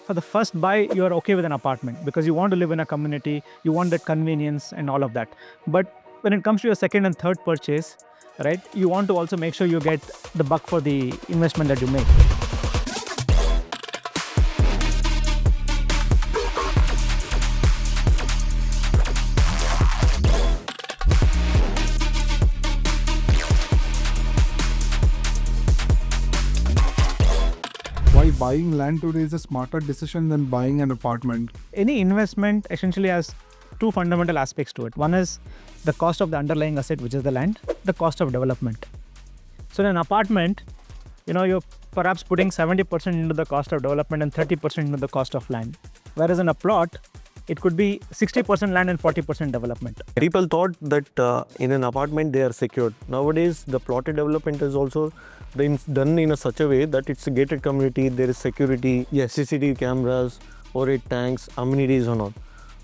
for the first buy, you are okay with an apartment because you want to live in a community, you want that convenience and all of that. But when it comes to your second and third purchase, right, you want to also make sure you get the buck for the investment that you make. Why buying land today is a smarter decision than buying an apartment? Any investment essentially has two fundamental aspects to it. One is the cost of the underlying asset, which is the land, the cost of development. So in an apartment, you're perhaps putting 70% into the cost of development and 30% into the cost of land. Whereas in a plot, it could be 60% land and 40% development. People thought that in an apartment they are secured. Nowadays, the plotted development is also done in such a way that it's a gated community, there is security, CCTV cameras, overhead tanks, amenities and all.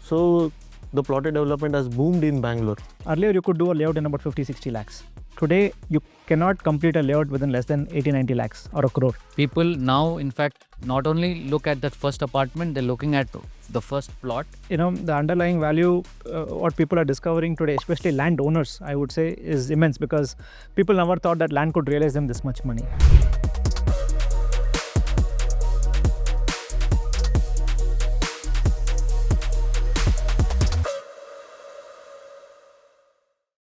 So the plotted development has boomed in Bangalore. Earlier, you could do a layout in about 50-60 lakhs. Today, you cannot complete a layout within less than 80-90 lakhs or a crore. People now, in fact, not only look at that first apartment, they're looking at the first plot. The underlying value, what people are discovering today, especially landowners, I would say, is immense because people never thought that land could realize them this much money.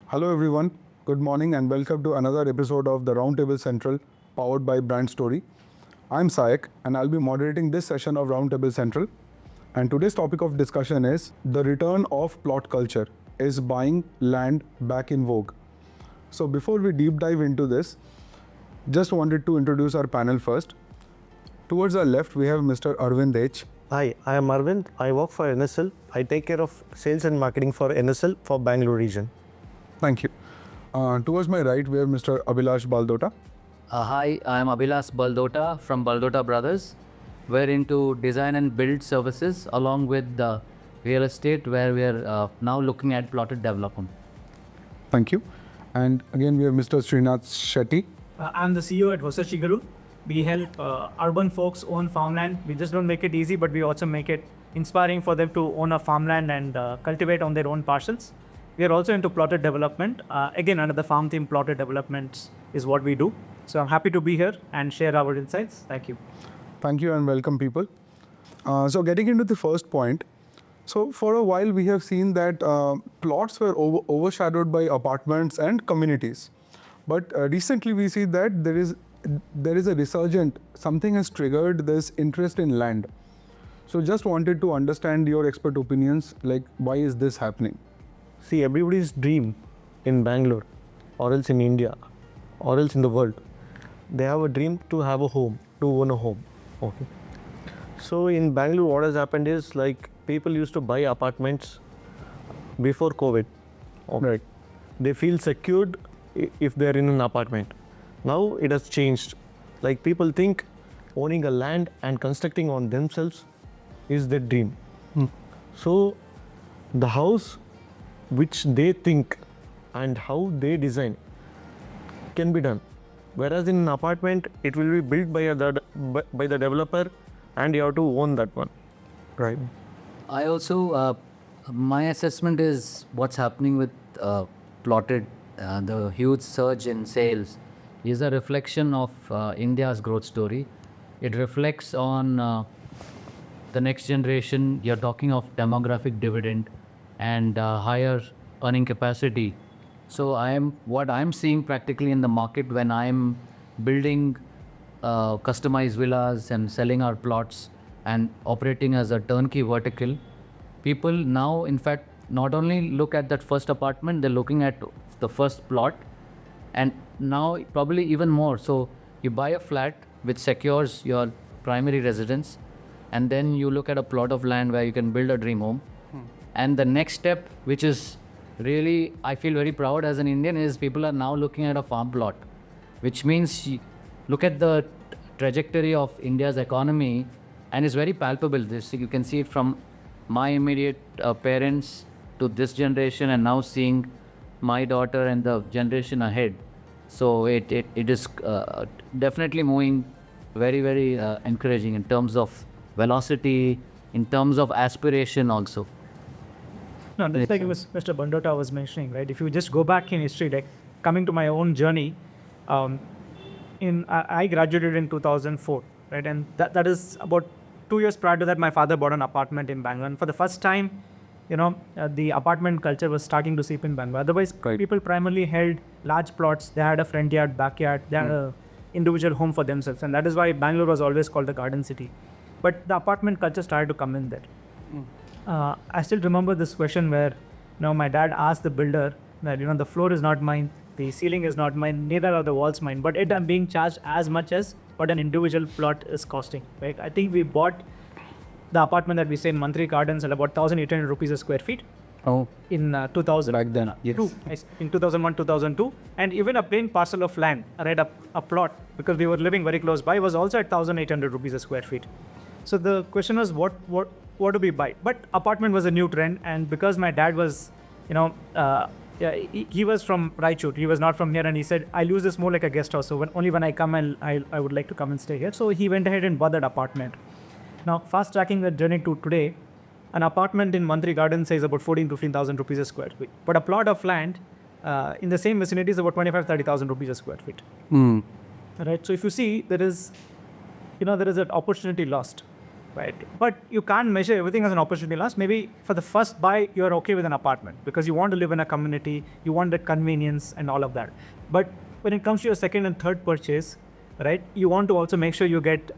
Hello everyone, good morning and welcome to another episode of the RoundTable Central powered by BrandStory. I'm Sayak and I'll be moderating this session of RoundTable Central. And today's topic of discussion is the return of plot culture. Is buying land back in vogue? So before we deep dive into this, just wanted to introduce our panel first. Towards our left, we have Mr. Aravind H. Hi, I am Aravind. I work for NSL. I take care of sales and marketing for NSL for Bangalore region. Thank you. Towards my right, we have Mr. Abhilash Baldota. Hi, I am Abhilash Baldota from Baldota Brothers. We're into design and build services along with the real estate where we're now looking at plotted development. Thank you. And again, we have Mr. Srinath Setty. I'm the CEO at Hosachiguru. We help urban folks own farmland. We just don't make it easy, but we also make it inspiring for them to own a farmland and cultivate on their own parcels. We are also into plotted development. Again, under the farm theme, plotted development is what we do. So I'm happy to be here and share our insights. Thank you. Thank you and welcome people. So getting into the first point. So for a while we have seen that plots were overshadowed by apartments and communities. But recently we see that there is a resurgent, something has triggered this interest in land. So just wanted to understand your expert opinions, like why is this happening? See, everybody's dream in Bangalore or else in India or else in the world, they have a dream to have a home, to own a home. Okay. So in Bangalore, what has happened is like people used to buy apartments before COVID. Okay. Right. They feel secured if they're in an apartment. Now it has changed. Like people think owning a land and constructing on themselves is their dream. So the house which they think and how they design can be done. Whereas in an apartment, it will be built by the developer and you have to own that one. Right. I also, my assessment is what's happening with plotted, the huge surge in sales is a reflection of India's growth story. It reflects on the next generation. You're talking of demographic dividend and higher earning capacity. So what I'm seeing practically in the market when I'm building customized villas and selling our plots and operating as a turnkey vertical, people now in fact not only look at that first apartment, they're looking at the first plot and now probably even more. So you buy a flat which secures your primary residence and then you look at a plot of land where you can build a dream home. And the next step, which is really, I feel very proud as an Indian, is people are now looking at a farm plot, which means look at the trajectory of India's economy and it's very palpable. This you can see it from my immediate parents to this generation and now seeing my daughter and the generation ahead. So it is definitely moving very, very encouraging in terms of velocity, in terms of aspiration also. No, that's like Mr. Baldota was mentioning, right? If you just go back in history, like coming to my own journey, I graduated in 2004, right? And that is about 2 years prior to that, my father bought an apartment in Bangalore. And for the first time, the apartment culture was starting to seep in Bangalore. Otherwise, people primarily held large plots. They had a front yard, backyard. They had a individual home for themselves. And that is why Bangalore was always called the garden city. But the apartment culture started to come in there. I still remember this question where, my dad asked the builder that, the floor is not mine, the ceiling is not mine, neither are the walls mine, but I'm being charged as much as what an individual plot is costing, right? I think we bought the apartment that we say in Mantri Gardens at about 1,800 rupees a square feet. Oh, In 2000. Back then, yes. In 2001, 2002. And even a plain parcel of land, right, a plot, because we were living very close by, was also at 1,800 rupees a square feet. So the question was, what do we buy? But apartment was a new trend, and because my dad was, he was from Raichur, he was not from here, and he said, I'll use this more like a guest house. So only when I come, I would like to come and stay here. So he went ahead and bought that apartment. Now, fast tracking the journey to today, an apartment in Mantri Garden says about 15,000 rupees a square feet. But a plot of land in the same vicinity is about 30,000 rupees a square feet. Right. So if you see, there is an opportunity lost. Right. But you can't measure everything as an opportunity loss. Maybe for the first buy, you're okay with an apartment because you want to live in a community, you want that convenience and all of that. But when it comes to your second and third purchase, right, you want to also make sure you get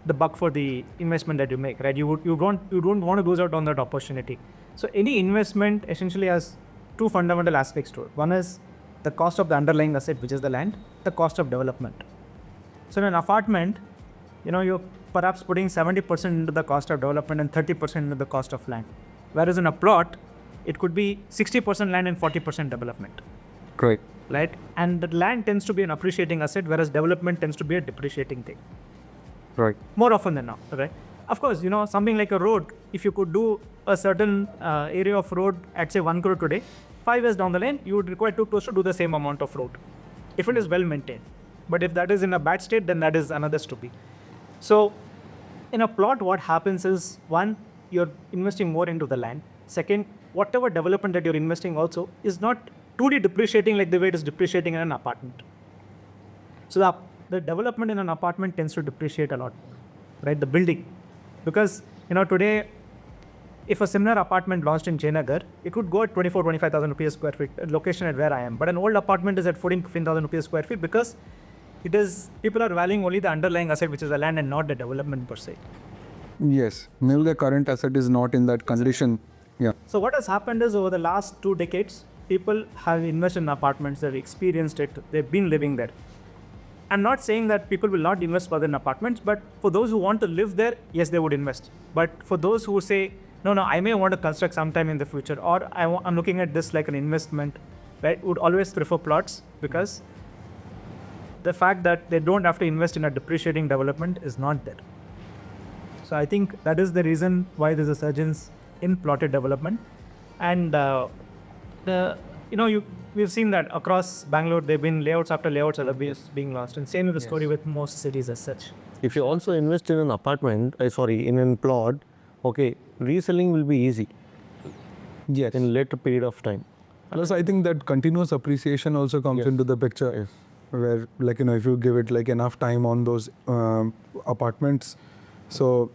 the buck for the investment that you make, right? You don't want to lose out on that opportunity. So any investment essentially has two fundamental aspects to it. One is the cost of the underlying asset, which is the land, the cost of development. So in an apartment, you're perhaps putting 70% into the cost of development and 30% into the cost of land. Whereas in a plot, it could be 60% land and 40% development. Great. Right? And the land tends to be an appreciating asset, whereas development tends to be a depreciating thing. Right. More often than not, right? Of course, something like a road, if you could do a certain area of road at say 1 crore today, 5 years down the line, you would require 2 crores to do the same amount of road, if it is well maintained. But if that is in a bad state, then that is another story. So in a plot, what happens is, one, you're investing more into the land. Second, whatever development that you're investing also is not truly depreciating like the way it is depreciating in an apartment. So the development in an apartment tends to depreciate a lot, right? The building. Because, today, if a similar apartment launched in Jayanagar, it would go at 25,000 rupees square feet, location at where I am. But an old apartment is at 15,000 rupees square feet because people are valuing only the underlying asset, which is the land, and not the development per se. Yes. Maybe the current asset is not in that condition. Yeah. So what has happened is over the last 2 decades, people have invested in apartments, they've experienced it, they've been living there. I'm not saying that people will not invest further in apartments, but for those who want to live there, yes, they would invest. But for those who say, no, I may want to construct sometime in the future, or I'm looking at this like an investment, right, would always prefer plots because the fact that they don't have to invest in a depreciating development is not there. So I think that is the reason why there's a resurgence in plotted development. And we've seen that across Bangalore, there have been layouts after layouts that are being launched. And same is the story with most cities as such. If you also invest in an apartment, in a plot, okay, reselling will be easy. Yes. In later period of time. Plus, I think that continuous appreciation also comes into the picture. Yes. Where, if you give it enough time on those apartments, so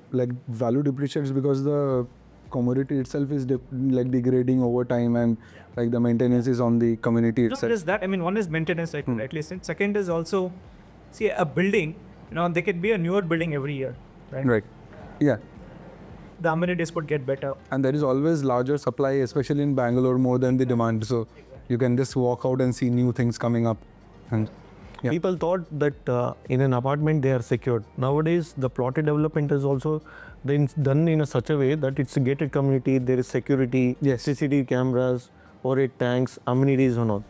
value depreciates because the commodity itself is degrading over time, and the maintenance is on the community itself. There is that. One is maintenance, like rightly said. Second is also, see, a building, there could be a newer building every year, right? Right. Yeah. The amenities could get better. And there is always larger supply, especially in Bangalore, more than the demand. So you can just walk out and see new things coming up. And people thought that in an apartment they are secured. Nowadays, the plotted development is also done in such a way that it's a gated community, there is security, CCTV cameras, or tanks, amenities and all.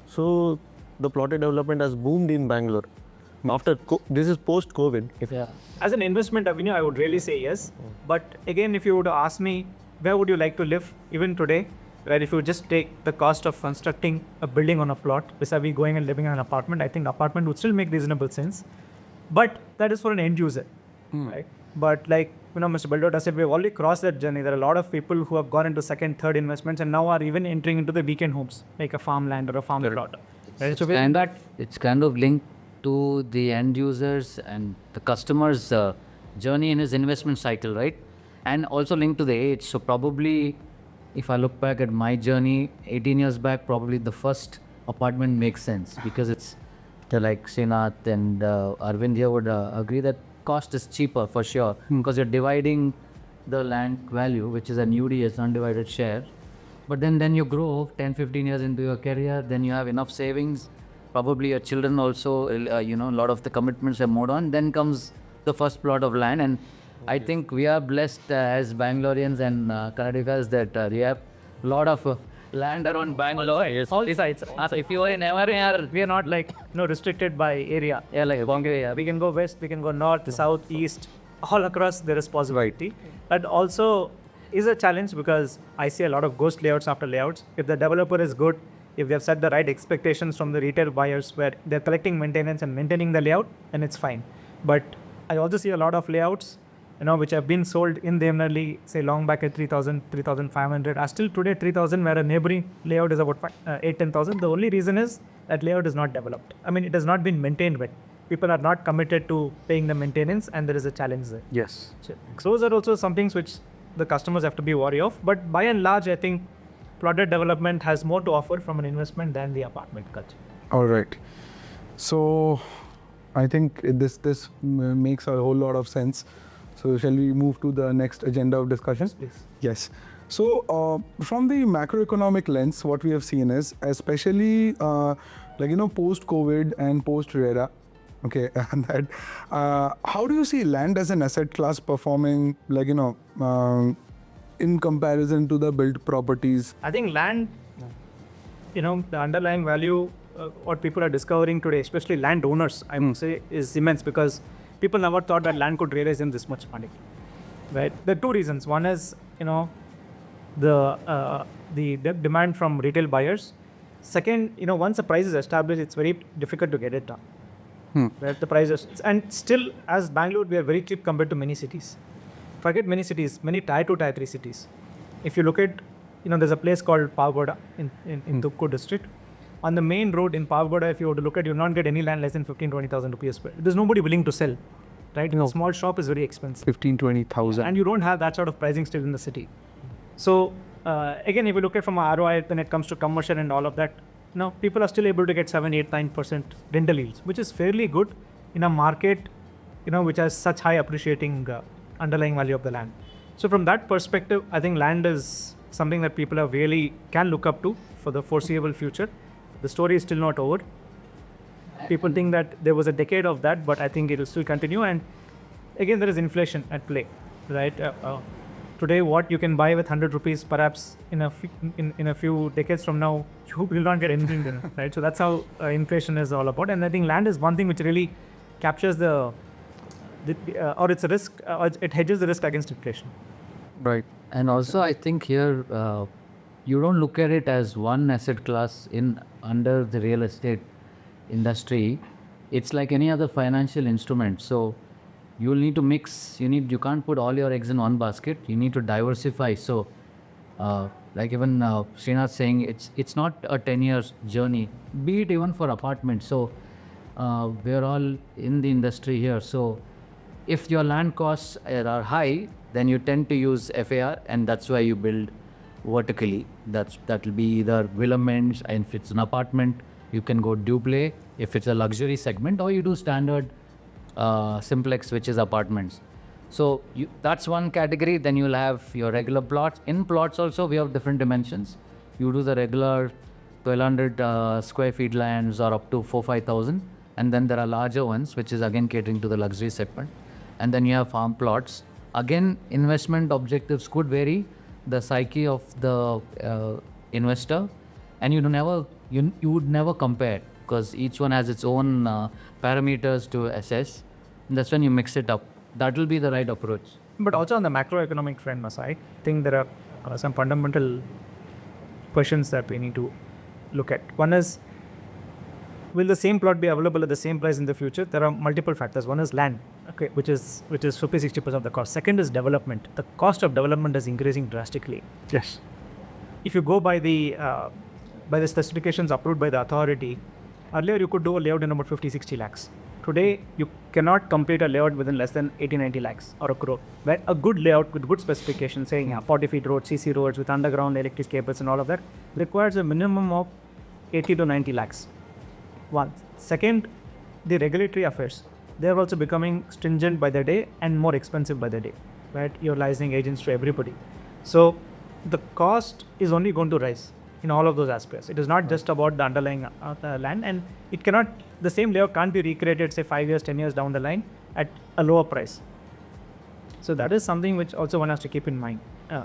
So the plotted development has boomed in Bangalore. After this is post-COVID. As an investment avenue, I would really say yes. But again, if you were to ask me, where would you like to live even today? Right, if you just take the cost of constructing a building on a plot vis-a-vis going and living in an apartment, I think apartment would still make reasonable sense. But that is for an end user, right? But like Mr. Baldota said, we've already crossed that journey. There are a lot of people who have gone into second, third investments and now are even entering into the weekend homes, like a farmland or a farm plot. Right? So It's kind of linked to the end users and the customer's journey in his investment cycle, right? And also linked to the age. So probably, if I look back at my journey, 18 years back, probably the first apartment makes sense because it's like Srinath and Aravind here would agree that cost is cheaper for sure because you're dividing the land value, which is an UDS, undivided share. But then you grow 10, 15 years into your career, then you have enough savings. Probably your children also, a lot of the commitments are moved on. Then comes the first plot of land. And I think we are blessed as Bangaloreans and Kannadigas that we have a lot of land around Bangalore. all these sites. So if you are in ever, We are not like restricted by area. yeah, like Bombay, We can go west, we can go north, south, east, all across there is possibility. But also is a challenge because I see a lot of ghost layouts after layouts. If the developer is good, if they have set the right expectations from the retail buyers where they're collecting maintenance and maintaining the layout, then it's fine. But I also see a lot of layouts, which have been sold in Devnarli, say long back at 3,000, 3,500, are still today 3,000, where a neighboring layout is about 8, 10,000. The only reason is that layout is not developed. I mean, it has not been maintained well. People are not committed to paying the maintenance, and there is a challenge there. Yes. So those are also some things which the customers have to be wary of. But by and large, I think plotted development has more to offer from an investment than the apartment culture. All right. So I think this makes a whole lot of sense. So shall we move to the next agenda of discussion? Please. Yes. So from the macroeconomic lens, what we have seen is, especially post-COVID and post-RERA, okay, and that how do you see land as an asset class performing, in comparison to the built properties? I think land, the underlying value, what people are discovering today, especially landowners, I would say, is immense because people never thought that land could realize in this much money. Right? There are two reasons. One is, the demand from retail buyers. Second, once the price is established, it's very difficult to get it done. Right? The prices, and still, as Bangalore, we are very cheap compared to many cities. Forget many cities, many tier 2, tier 3 cities. If you look at, there's a place called Baldota in Tupkur district. On the main road in Baldota, if you were to look at, you'll not get any land less than 15,000-20,000 rupees per. There's nobody willing to sell, right? No. A small shop is very expensive. 15,000-20,000. And you don't have that sort of pricing still in the city. So again, if you look at from ROI, when it comes to commercial and all of that, people are still able to get 7, 8, 9% rental yields, which is fairly good in a market, which has such high appreciating underlying value of the land. So from that perspective, I think land is something that people are really can look up to for the foreseeable future. The story is still not over. People think that there was a decade of that, but I think it will still continue. And again, there is inflation at play, right? Today, what you can buy with 100 rupees, perhaps in a few decades from now, you will not get anything there, right? So that's how inflation is all about. And I think land is one thing which really captures or it's a risk, it hedges the risk against inflation. Right. And also, I think here you don't look at it as one asset class under the real estate industry. It's like any other financial instrument. So you'll need to mix. You can't put all your eggs in one basket. You need to diversify. So, like even Srinath saying, it's not a 10 years journey. Be it even for apartments. So we're all in the industry here. So if your land costs are high, then you tend to use FAR, and that's why you build vertically. That'll be either Willemens, and if it's an apartment, you can go duplex if it's a luxury segment, or you do standard simplex, which is apartments. So that's one category. Then you'll have your regular plots. In plots also, we have different dimensions. You do the regular 1,200 square feet lands or up to 4,000-5,000, and then there are larger ones, which is again catering to the luxury segment. And then you have farm plots. Again, investment objectives could vary, the psyche of the investor, and you would never compare because each one has its own parameters to assess. And that's when you mix it up. That will be the right approach. But also on the macroeconomic front, Masai, I think there are some fundamental questions that we need to look at. One is, will the same plot be available at the same price in the future? There are multiple factors. One is land, okay, which is 50-60% of the cost. Second is development. The cost of development is increasing drastically. Yes. If you go by the specifications approved by the authority, earlier you could do a layout in about 50-60 lakhs. Today, you cannot complete a layout within less than 80-90 lakhs or a crore. Where a good layout with good specifications, saying 40 feet roads, CC roads with underground electric cables and all of that, requires a minimum of 80 to 90 lakhs. One. Second, the regulatory affairs. They are also becoming stringent by the day and more expensive by the day. Right? You're licensing agents to everybody. So the cost is only going to rise in all of those aspects. It is not just about the underlying land, and it cannot, the same layout can't be recreated, say 5 years, 10 years down the line at a lower price. So that is something which also one has to keep in mind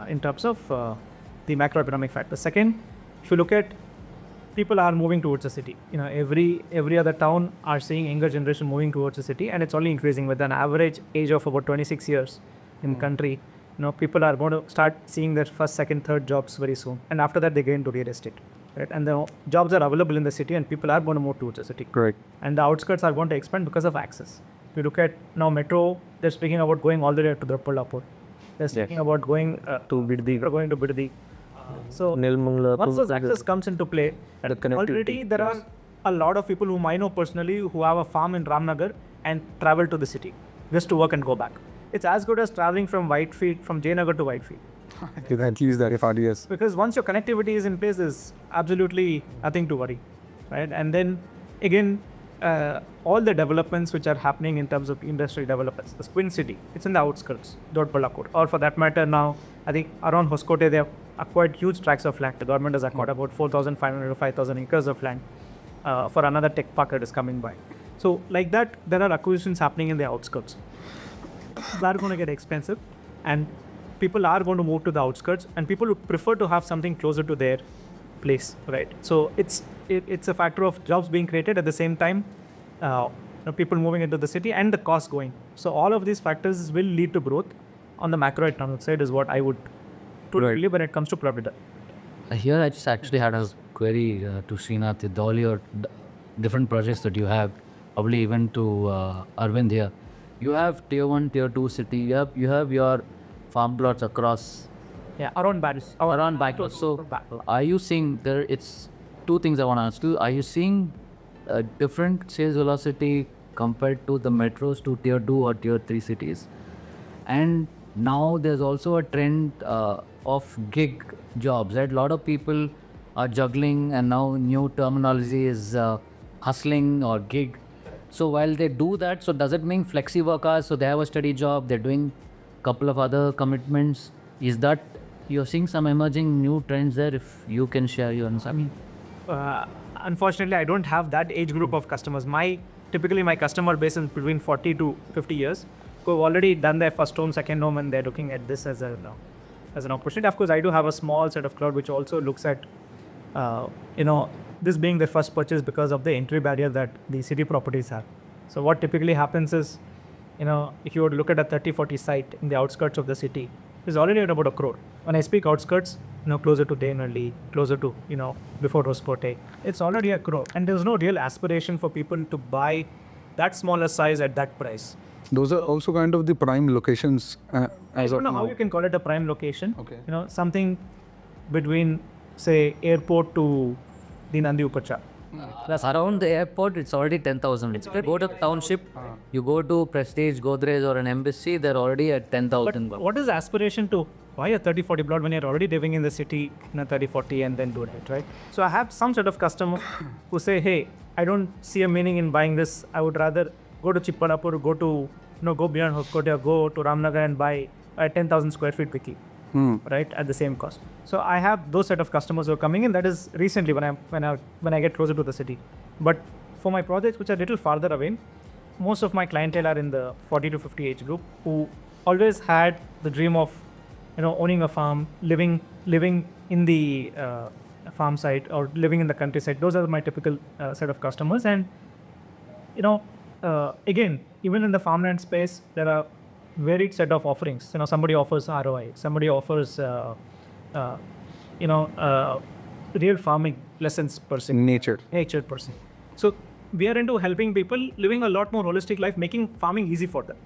in terms of the macroeconomic factor. Second, if you look at, people are moving towards the city. Every other town are seeing younger generation moving towards the city, and it's only increasing with an average age of about 26 years in the country. People are going to start seeing their first, second, third jobs very soon, and after that they get into real estate, right? And the jobs are available in the city, and people are going to move towards the city. Correct. And the outskirts are going to expand because of access. If you look at now metro, they're speaking about going all the way to the Baldota. They're speaking about going To Biddi. So Nilmangala, once those access comes into play, already there are a lot of people whom I know personally who have a farm in Ramnagar and travel to the city just to work and go back. It's as good as traveling from Whitefield, from Jayanagar to Whitefield. At least that FRDS. Because once your connectivity is in place, there's absolutely nothing to worry, right? And then again, all the developments which are happening in terms of industry developments, the Twin City, it's in the outskirts, Dodpalakot, or for that matter now, I think around Hoskote, they have acquired huge tracts of land. The government has acquired about 4,500 to 5,000 acres of land for another tech park that is coming by. So like that, there are acquisitions happening in the outskirts. They are going to get expensive, and people are going to move to the outskirts, and people would prefer to have something closer to their place, right? So it's a factor of jobs being created at the same time, people moving into the city and the cost going. So all of these factors will lead to growth on the macroeconomic side is what I would truly when it comes to property. Here I just actually had a query to Srinath with all your different projects that you have, probably even to Aravind here. You have tier 1, tier 2 city, you have your farm plots across. Yeah, around Paris. Around Bangalore. So are you seeing there, it's two things I want to ask you. Are you seeing a different sales velocity compared to the metros to tier 2 or tier 3 cities? And now there's also a trend of gig jobs, right? A lot of people are juggling, and now new terminology is hustling or gig. So while they do that, so does it mean flexi workers? So they have a steady job, they're doing a couple of other commitments. Is that you're seeing some emerging new trends there? If you can share your understanding. Unfortunately, I don't have that age group of customers. Typically my customer base is between 40 to 50 years who have already done their first home, second home, and they're looking at this as an opportunity. Of course, I do have a small set of crowd which also looks at this being their first purchase because of the entry barrier that the city properties have. So what typically happens is, if you were to look at a 30-40 site in the outskirts of the city, it's already at about 1 crore. When I speak outskirts, closer to Dainali, closer to, before Hoskote, it's already 1 crore. And there's no real aspiration for people to buy that smaller size at that price. Those are also kind of the prime locations. I don't know how you can call it a prime location. Okay. Something between, say, airport to the Nandi Upacha. Plus around the airport, it's already 10,000. If you go to township, you go to Prestige, Godrej or an embassy, they're already at 10,000. But what is the aspiration to buy a 30-40 plot when you're already living in the city in a 30-40 and then do that, right? So I have some set of customers who say, hey, I don't see a meaning in buying this. I would rather go to Chikballapur, go beyond Hoskote, or go to Ramnagar and buy a 10,000 square feet wiki. Right, at the same cost. So I have those set of customers who are coming in. That is recently when I get closer to the city. But for my projects which are a little farther away, most of my clientele are in the 40 to 50 age group who always had the dream of owning a farm, living in the farm site or living in the countryside. Those are my typical set of customers. And again, even in the farmland space, there are varied set of offerings. Somebody offers ROI, somebody offers real farming lessons per se. Nature Per se. So we are into helping people living a lot more holistic life, making farming easy for them.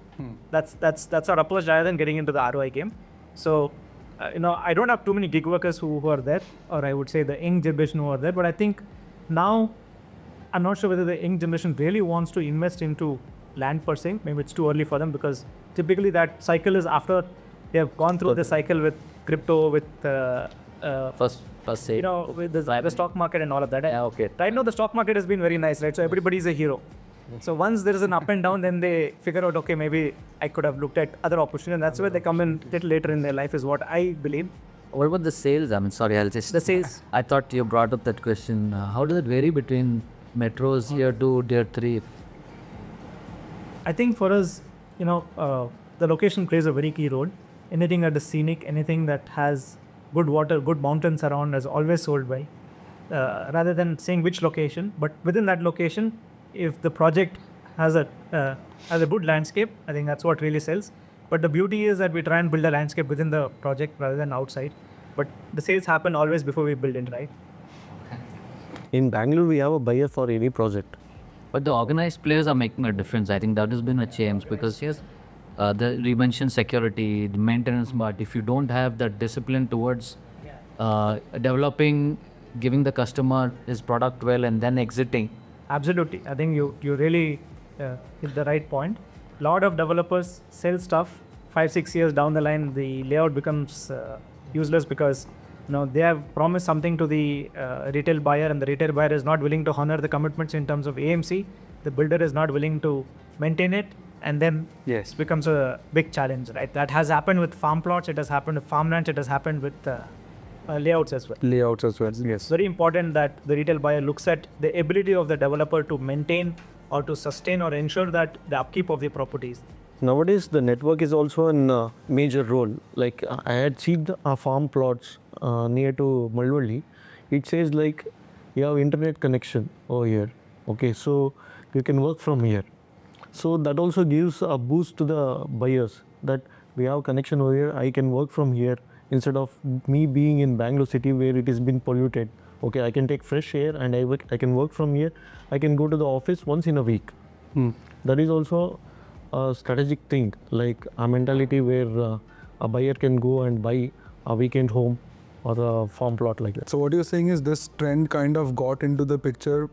That's our approach rather than getting into the ROI game. So, I don't have too many gig workers who are there, or I would say the young generation who are there. But I think now, I'm not sure whether the young generation really wants to invest into land per se. Maybe it's too early for them, because typically that cycle is after they have gone through the cycle with crypto, with First say. with the stock market and all of that. Okay. Right now the stock market has been very nice, right? So everybody is a hero. So once there is an up and down, then they figure out, okay, maybe I could have looked at other opportunities. And that's where they come in little later in their life, is what I believe. What about the sales? I mean, sorry, I'll just... The sales. I thought you brought up that question. How does it vary between metros, tier 2, tier 3? I think for us, the location plays a very key role. Anything that is scenic, anything that has good water, good mountains around is always sold by. Rather than saying which location, but within that location, if the project has a good landscape, I think that's what really sells. But the beauty is that we try and build a landscape within the project rather than outside. But the sales happen always before we build it, right? In Bangalore, we have a buyer for any project. But the organized players are making a difference. I think that has been a change, because yes, you mentioned security, the maintenance, but if you don't have that discipline towards developing, giving the customer his product well, and then exiting. Absolutely. I think you really hit the right point. A lot of developers sell stuff 5-6 years down the line, the layout becomes useless, because they have promised something to the retail buyer, and the retail buyer is not willing to honor the commitments in terms of AMC. The builder is not willing to maintain it, and then it becomes a big challenge, right? That has happened with farm plots, it has happened with farmlands, it has happened with layouts as well. Yes. Very important that the retail buyer looks at the ability of the developer to maintain or to sustain or ensure that the upkeep of the properties. Nowadays, the network is also a major role. Like I had seen farm plots near to Malvalli. It says like you have internet connection over here. Okay, so you can work from here. So that also gives a boost to the buyers that we have connection over here. I can work from here instead of me being in Bangalore city where it has been polluted. Okay, I can take fresh air and I can work from here. I can go to the office once in a week. That is also a strategic thing, like a mentality where a buyer can go and buy a weekend home or a farm plot like that. So what you're saying is this trend kind of got into the picture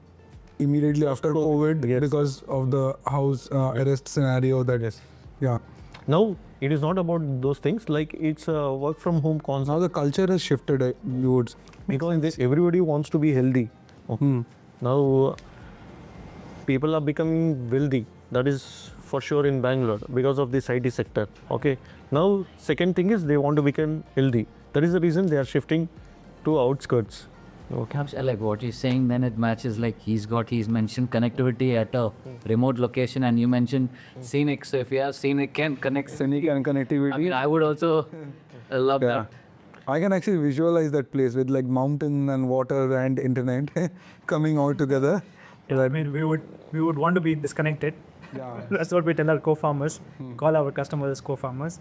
immediately after COVID because of the house arrest scenario that is. Yeah. Now it is not about those things, like it's a work from home concept. Now the culture has shifted, you would. Because everybody wants to be healthy. Now people are becoming wealthy. That is for sure in Bangalore because of this IT sector. Okay. Now second thing is they want to become healthy. That is the reason they are shifting to outskirts. Okay. Like what he's saying, then it matches, like he's mentioned connectivity at a remote location, and you mentioned scenic. So if you have scenic and connectivity. I mean, I would also love that. I can actually visualize that place with like mountain and water and internet coming all together. I mean, we would want to be disconnected. Yeah. That's what we tell our co-farmers, call our customers as co-farmers.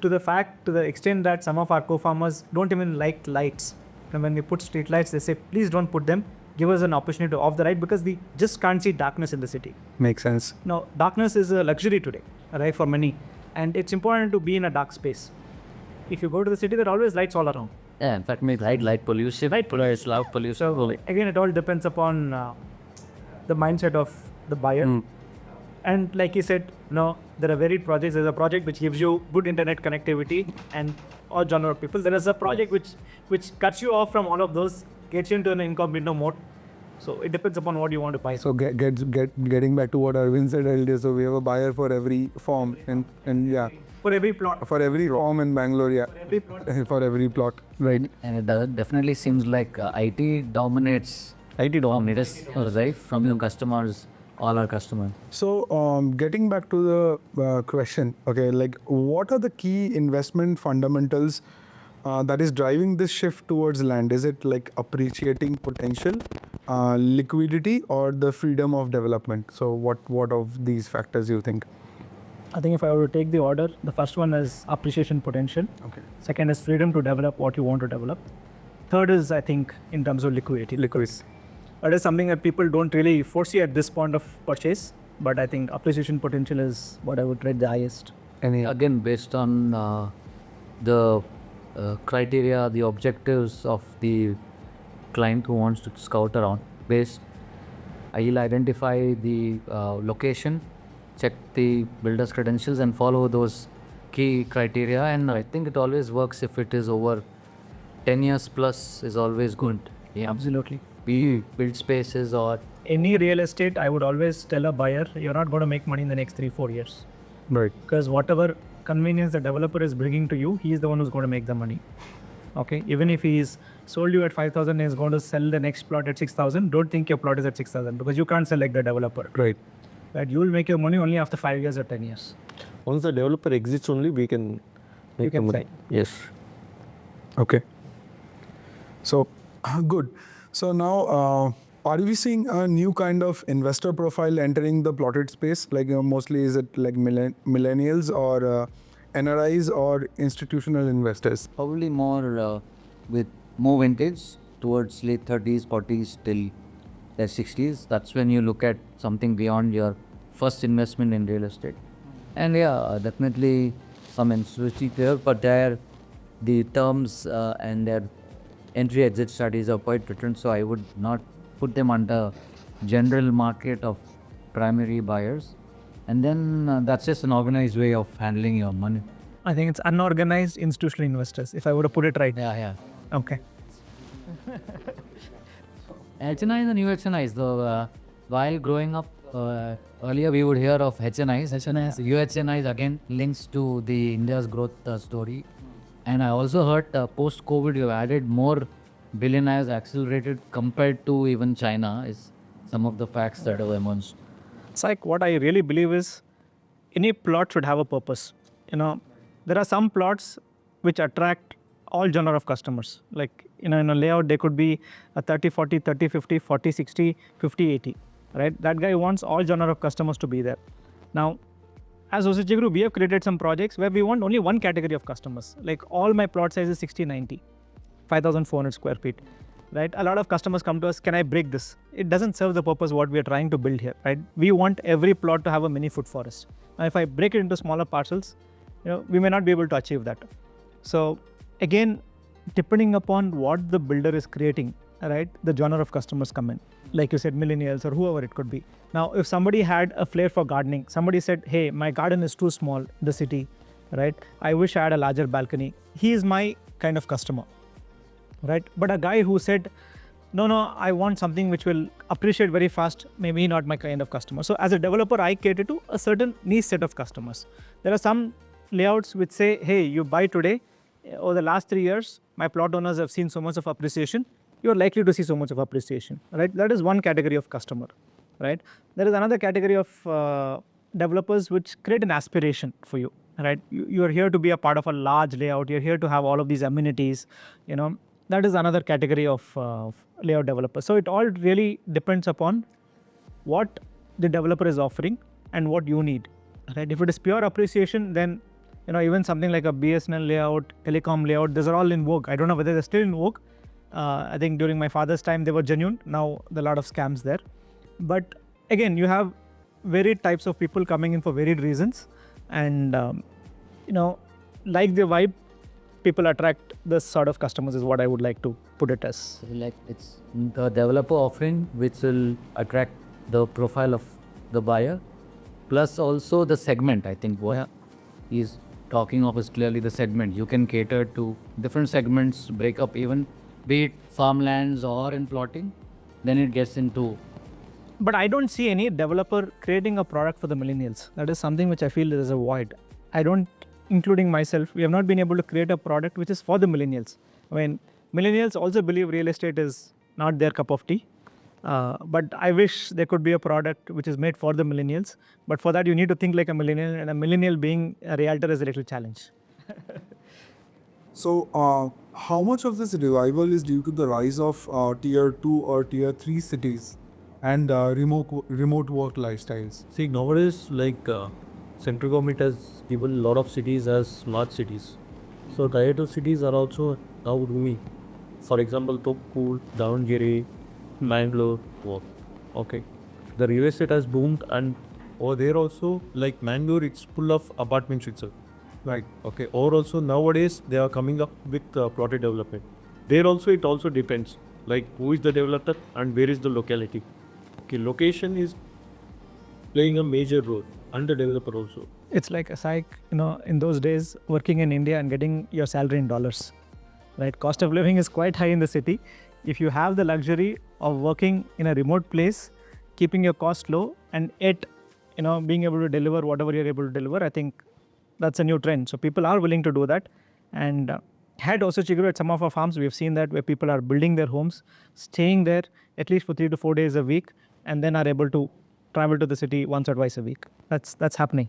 To the extent that some of our co-farmers don't even like lights. And when we put street lights, they say, please don't put them. Give us an opportunity to off the light, because we just can't see darkness in the city. Makes sense. Now, darkness is a luxury today, right, for many. And it's important to be in a dark space. If you go to the city, there are always lights all around. Yeah, in fact, light pollution. Light pollution, loud pollution. So, again, it all depends upon the mindset of the buyer. And like you said, there are varied projects. There's a project which gives you good internet connectivity and all genre of people. There is a project which cuts you off from all of those, gets you into an incognito mode. So it depends upon what you want to buy. So getting back to what Aravind said earlier, so we have a buyer for every farm and yeah. For every plot. For every farm in Bangalore, yeah. For every plot. For every plot, right. And it definitely seems like IT dominates, right, from your customers, all our customers. So getting back to the question, okay, like what are the key investment fundamentals that is driving this shift towards land? Is it like appreciating potential, liquidity, or the freedom of development? So what of these factors you think? I think if I were to take the order, the first one is appreciation potential. Okay. Second is freedom to develop what you want to develop. Third is, I think, in terms of liquidity. That is something that people don't really foresee at this point of purchase. But I think appreciation potential is what I would rate the highest. Again, based on the criteria, the objectives of the client who wants to scout around, I'll identify the location, check the builder's credentials, and follow those key criteria. And I think it always works if it is over 10 years plus is always good. Yeah, Absolutely. be build spaces or Any real estate, I would always tell a buyer, you're not going to make money in the next 3-4 years. Right. Because whatever convenience the developer is bringing to you, he is the one who's going to make the money. Okay, even if he's sold you at 5,000 and is going to sell the next plot at 6,000, don't think your plot is at 6,000 because you can't sell like the developer. Right. Right, you will make your money only after 5 years or 10 years. Once the developer exits only, we can make can the money. sell. Yes. Okay. So, good. So now, are we seeing a new kind of investor profile entering the plotted space? Like mostly is it like millennials or NRIs or institutional investors? probably more with more vintage towards late 30s, 40s till their 60s. That's when you look at something beyond your first investment in real estate. And yeah, definitely some institutions there, but there the terms and their entry exit strategies are quite different. So I would not put them under general market of primary buyers. And then that's just an organized way of handling your money. I think it's unorganized institutional investors, if I were to put it right. Yeah. Okay. HNIs and UHNIs, though, while growing up, earlier we would hear of HNIs. UHNIs again links to the India's growth story. And I also heard post-COVID you've added more billionaires accelerated compared to even China is some of the facts that have emerged. It's like what I really believe is any plot should have a purpose. There are some plots which attract all genre of customers. Like, in a layout, there could be a 30-40, 30-50, 40-60, 50-80, right? That guy wants all genre of customers to be there. Now, as Hosachiguru, we have created some projects where we want only one category of customers. Like all my plot size is 60-90, 5,400 square feet, right? A lot of customers come to us, can I break this? It doesn't serve the purpose what we are trying to build here, right? We want every plot to have a mini food forest. Now, if I break it into smaller parcels, we may not be able to achieve that. So again, depending upon what the builder is creating, right, the genre of customers come in. Like you said, millennials or whoever it could be. Now, if somebody had a flair for gardening, somebody said, hey, my garden is too small in the city, right? I wish I had a larger balcony. He is my kind of customer, right? But a guy who said, no, I want something which will appreciate very fast, maybe not my kind of customer. So as a developer, I cater to a certain niche set of customers. There are some layouts which say, hey, you buy today, over the last 3 years, my plot owners have seen so much of appreciation, you're likely to see so much of appreciation, right? That is one category of customer, right? There is another category of developers which create an aspiration for you, right? You are here to be a part of a large layout, you're here to have all of these amenities, that is another category of layout developers. So it all really depends upon what the developer is offering and what you need, right? If it is pure appreciation, then even something like a BSNL layout, telecom layout, these are all in vogue. I don't know whether they're still in vogue. I think during my father's time, they were genuine. Now, there are a lot of scams there. But again, you have varied types of people coming in for varied reasons. And, like the vibe, people attract this sort of customers is what I would like to put it as. Like it's the developer offering which will attract the profile of the buyer, plus also the segment. I think what he's talking of is clearly the segment. You can cater to different segments, break up even, be it farmlands or in plotting, then it gets into. But I don't see any developer creating a product for the millennials. That is something which I feel is a void. I don't, including myself, we have not been able to create a product which is for the millennials. I mean, millennials also believe real estate is not their cup of tea. But I wish there could be a product which is made for the millennials. But for that, you need to think like a millennial, and a millennial being a realtor is a little challenge. So, how much of this revival is due to the rise of tier 2 or tier 3 cities and remote work lifestyles? See, nowadays, central government has given a lot of cities as smart cities. So, tier 2 cities are also now booming. For example, Tokpur, Davangere, Bangalore, Vogue. Okay. The real estate has boomed, and over there also, like Bangalore, it's full of apartments itself. Right. Okay. Or also nowadays they are coming up with plotted development. There also it also depends, like who is the developer and where is the locality. Okay, location is playing a major role, and the developer also. It's like a psych, in those days, working in India and getting your salary in dollars, right? Cost of living is quite high in the city. If you have the luxury of working in a remote place, keeping your cost low, and yet, being able to deliver whatever you're able to deliver, I think that's a new trend. So people are willing to do that. And had Hosachiguru at some of our farms, we've seen that where people are building their homes, staying there at least for 3 to 4 days a week, and then are able to travel to the city once or twice a week. That's happening.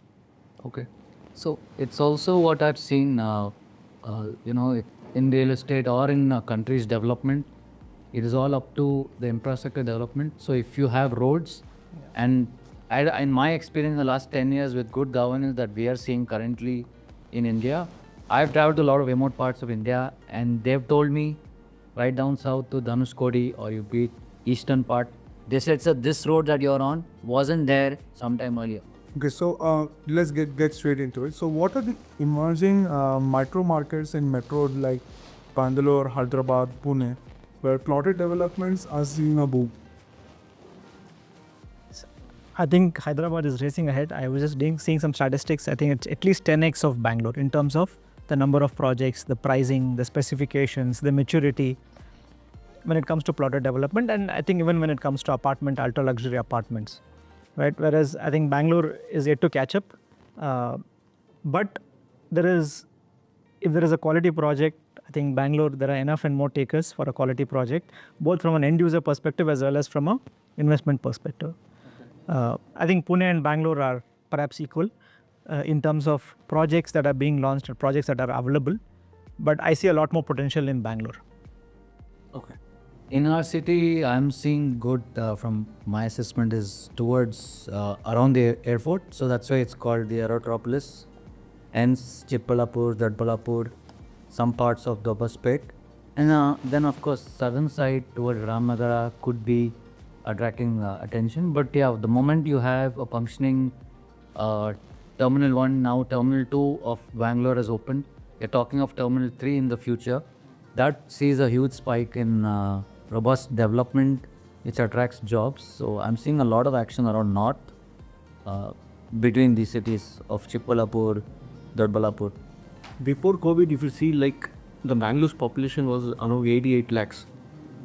Okay. So it's also what I've seen, in real estate or in a country's development. It is all up to the infrastructure development. So if you have roads, and in my experience, the last 10 years with good governance that we are seeing currently in India, I've traveled to a lot of remote parts of India, and they've told me right down south to Dhanushkodi or you beat eastern part, they said, sir, this road that you're on wasn't there sometime earlier. Okay, so let's get straight into it. So what are the emerging micro markets in metro like Bangalore, Hyderabad, Pune, where plotted developments are seeing a boom? I think Hyderabad is racing ahead. I was just seeing some statistics. I think it's at least 10x of Bangalore in terms of the number of projects, the pricing, the specifications, the maturity when it comes to plotted development, and I think even when it comes to ultra luxury apartments, right? Whereas I think Bangalore is yet to catch up. But if there is a quality project, I think Bangalore, there are enough and more takers for a quality project, both from an end user perspective as well as from a investment perspective. I think Pune and Bangalore are perhaps equal in terms of projects that are being launched or projects that are available, but I see a lot more potential in Bangalore. Okay. In our city, I'm seeing good from my assessment is towards around the airport. So that's why it's called the Aerotropolis. Hence Chikballapur, Dadballapur, some parts of Dobaspet. And then of course southern side towards Ramnagara could be attracting attention. But yeah, the moment you have a functioning Terminal 1, now Terminal 2 of Bangalore is opened. You're talking of Terminal 3 in the future. That sees a huge spike in robust development, which attracts jobs. So I'm seeing a lot of action around north between these cities of Chikballapur, Dadballapur. Before COVID, if you see, like the Bangalore's population was around 88 lakhs.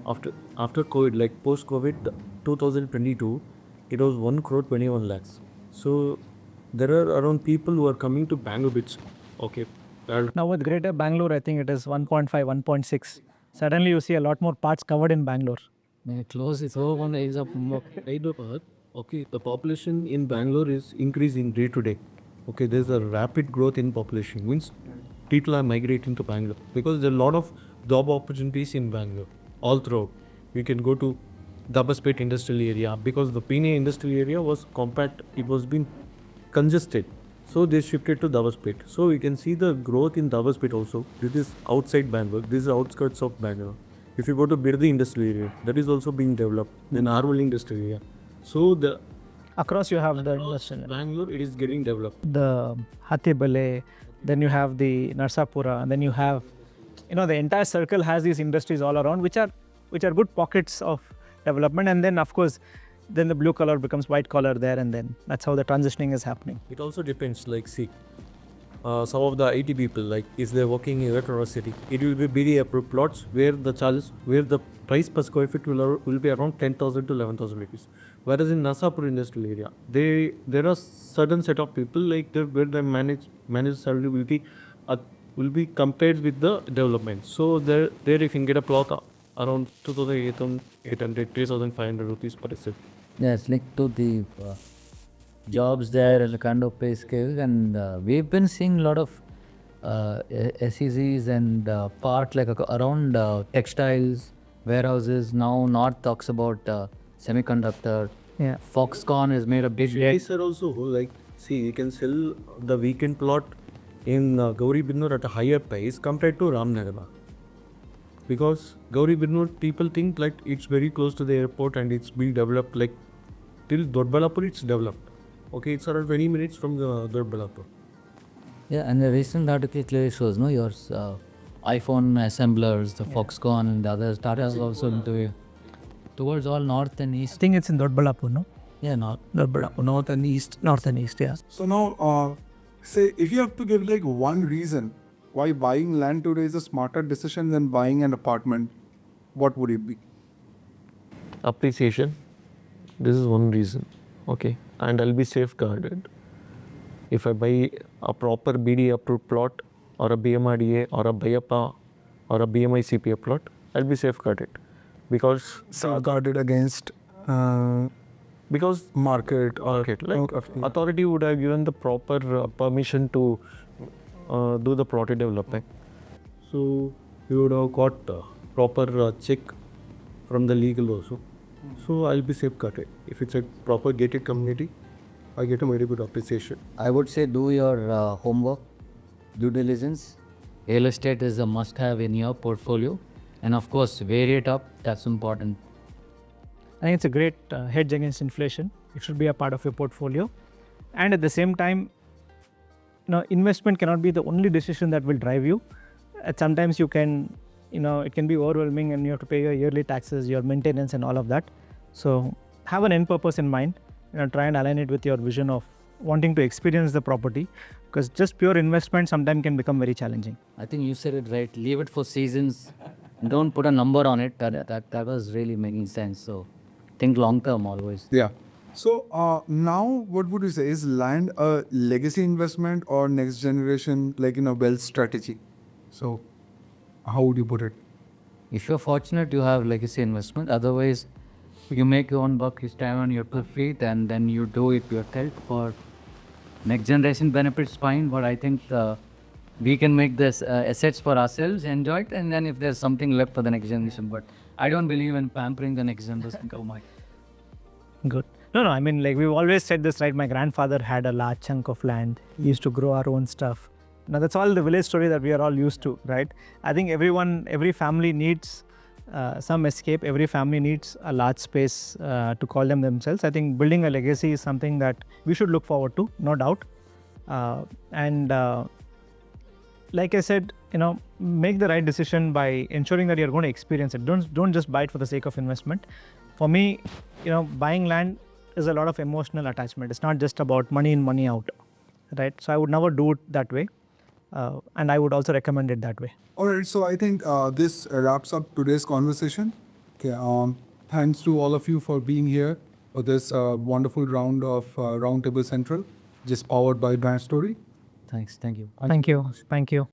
After COVID, like post-COVID, 2022, it was 1 crore 21 lakhs. So there are around people who are coming to Bangalore bits. Okay. Now with Greater Bangalore, I think it is 1.5, 1.6. Suddenly you see a lot more parts covered in Bangalore. Close is over one age of okay, the population in Bangalore is increasing day to day. Okay, there's a rapid growth in population. Means people are migrating to Bangalore because there are a lot of job opportunities in Bangalore all throughout. You can go to Dabaspet industrial area because the Pune industrial area was compact. It was being congested. So they shifted to Dabaspet. So we can see the growth in Dabaspet also. This is outside Bangalore. This is outskirts of Bangalore. If you go to Birdi industrial area, that is also being developed. Then Arwal industrial area. So Across you have the industrial. Bangalore, it is getting developed. The Hatibale, then you have the Narsapura, and then you have, the entire circle has these industries all around, which are good pockets of development. And then of course, then the blue collar becomes white collar there, and then that's how the transitioning is happening. It also depends, like see, some of the IT people, like is they working in Retro City, it will be very approved plots where the price per square feet will be around 10,000 to 11,000 rupees. Whereas in Nasapur industrial area, there are certain set of people like where the managed salary will be compared with the development. So there if you can get a plot around 2,800, 3,500 rupees per acre. Yeah, it's linked to the jobs there and the kind of pay scale. And we've been seeing a lot of SEZs and part like around textiles, warehouses. Now North talks about semiconductor. Yeah. Foxconn has made a big These are also like, see, you can sell the weekend plot in Gauri Binnur at a higher price compared to Ramnagara. Because Gauri Birnur, people think like it's very close to the airport and it's being developed like till Doddaballapur it's developed. Okay, it's around 20 minutes from the Doddaballapur. Yeah, and the recent article clearly shows, no, your iPhone assemblers, the Foxconn and the other startups also into towards all north and I east. think it's in Doddaballapur, no? Yeah, north. Doddaballapur, north and east, yeah. So now, say if you have to give like one reason why buying land today is a smarter decision than buying an apartment, what would it be? Appreciation. This is one reason. Okay, and I'll be safeguarded. If I buy a proper BD approved plot or a BMRDA or a BIAPA or a BMI CPA plot, I'll be safeguarded. Because Safeguarded against because market or like authority would have given the proper permission to do the plotted development. So you would have got proper check from the legal also. So I'll be safeguarded. If it's a proper gated community, I get a very good appreciation. I would say do your homework, due diligence. Real estate is a must-have in your portfolio, and of course, vary it up. That's important. I think it's a great hedge against inflation. It should be a part of your portfolio. And at the same time, investment cannot be the only decision that will drive you. Sometimes you can, it can be overwhelming and you have to pay your yearly taxes, your maintenance and all of that. So have an end purpose in mind. Try and align it with your vision of wanting to experience the property, because just pure investment sometimes can become very challenging. I think you said it right. Leave it for seasons. Don't put a number on it. That was really making sense. So think long term always. Yeah. So now what would you say, is land a legacy investment or next generation wealth strategy? So how would you put it? If you're fortunate, you have legacy investment. Otherwise, you make your own buck, you stand on your 2 feet, and then you do it yourself. For next generation benefits, fine. But I think we can make this assets for ourselves, enjoy it, and then if there's something left for the next generation. But I don't believe in pampering the next generation. Oh my. Good. No, I mean, like we've always said this, right? My grandfather had a large chunk of land. He used to grow our own stuff. Now that's all the village story that we are all used to, right? I think every family needs some escape. Every family needs a large space to call them themselves. I think building a legacy is something that we should look forward to, no doubt. Like I said, make the right decision by ensuring that you're going to experience it. Don't just buy it for the sake of investment. For me, buying land is a lot of emotional attachment. It's not just about money in, money out, right? So I would never do it that way. And I would also recommend it that way. All right, so I think this wraps up today's conversation. Okay, thanks to all of you for being here for this wonderful round of Roundtable Central, just powered by BrandStory. Thanks. Thank you. Thank you.